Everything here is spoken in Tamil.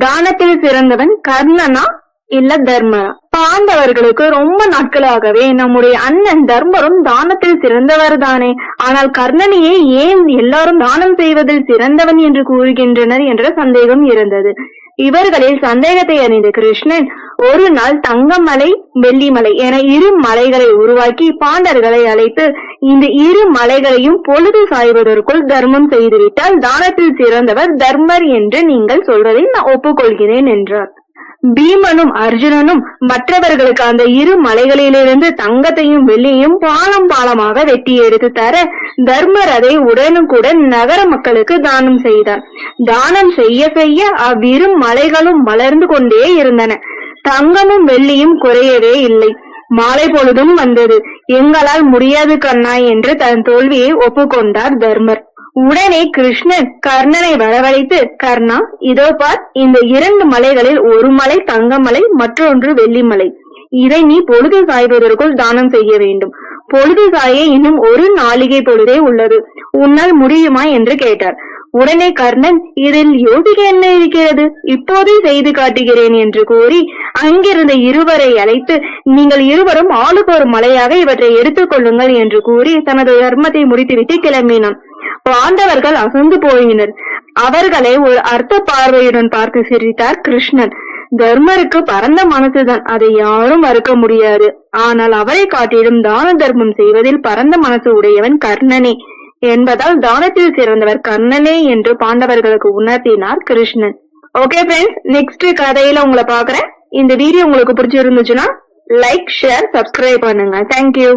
தானத்தில் சிறந்தவன் கர்ணனா இல்ல தர்மரா? பாண்டவர்களுக்கு ரொம்ப நாட்களாகவே நம்முடைய அண்ணன் தர்மரும் தானத்தில் சிறந்தவர் தானே, ஆனால் கர்ணனையே ஏன் எல்லாரும் தானம் செய்வதில் சிறந்தவன் என்று கூறுகின்றனர் என்ற சந்தேகம் இருந்தது. இவர்களில் சந்தேகத்தை அறிந்த கிருஷ்ணன் ஒரு நாள் தங்கமலை வெள்ளிமலை என இரு மலைகளை உருவாக்கி பாண்டவர்களை அழைத்து, இந்த இரு மலைகளையும் பொழுது சாய்வதற்குள் தர்மம் செய்துவிட்டால் தானத்தில் சிறந்தவர் தர்மர் என்று நீங்கள் சொல்வதை நான் ஒப்புக்கொள்கிறேன் என்றார். பீமனும் அர்ஜுனனும் மற்றவர்களுக்கு அந்த இரு மலைகளிலிருந்து தங்கத்தையும் வெள்ளியையும் பாலம் பாலமாக வெட்டி எடுத்து தர தர்மர் அதை உடனுக்குடன் நகர மக்களுக்கு தானம் செய்தார். தானம் செய்ய செய்ய அவ்விரு மலைகளும் வளர்ந்து கொண்டே இருந்தன. தங்கமும் வெள்ளியும் குறையவே இல்லை. மாலை பொழுதும் வந்தது. எங்களால் முடியாது கண்ணா என்று தன் தோல்வியை ஒப்புக்கொண்டார் தர்மர். உடனே கிருஷ்ணன் கர்ணனை வரவழைத்து, கர்ணா, இதோ பார், இந்த இரண்டு மலைகளில் ஒரு மலை தங்கமலை, மற்றொன்று வெள்ளிமலை. இதை நீ பொழுது சாய்வதற்குள் தானம் செய்ய வேண்டும். பொழுது சாய இன்னும் ஒரு நாளிகை பொழுதே உள்ளது. உன்னால் முடியுமா என்று கேட்டார். உடனே கர்ணன், இதில் யோசிக்க என்ன இருக்கிறது, இப்போதே செய்து காட்டுகிறேன் என்று கூறி அங்கிருந்த இருவரை அழைத்து, நீங்கள் இருவரும் ஆளுக்கு ஒரு மலையாக இவற்றை எடுத்துக் கொள்ளுங்கள் என்று கூறி தனது தர்மத்தை முடித்துவிட்டு கிளம்பினான். பாண்டவர்கள் அசந்து போயினர். அவர்களை ஒரு அர்த்த பார்வையுடன் பார்த்து சிரித்தார் கிருஷ்ணன். தர்மருக்கு பரந்த மனசுதான், அதை யாரும் மறுக்க முடியாது. ஆனால் அவரை காட்டிலும் தான தர்மம் செய்வதில் பரந்த மனசு உடையவன் கர்ணனே என்பதால் தானத்தில் சிறந்தவர் கர்ணனே என்று பாண்டவர்களுக்கு உணர்த்தினார் கிருஷ்ணன். ஓகே ஃப்ரெண்ட்ஸ், நெக்ஸ்ட் கதையில உங்களை பாக்குறேன். இந்த வீடியோ உங்களுக்கு பிடிச்சிருந்துச்சுன்னா லைக், ஷேர், சப்ஸ்கிரைப் பண்ணுங்க. தேங்க்யூ.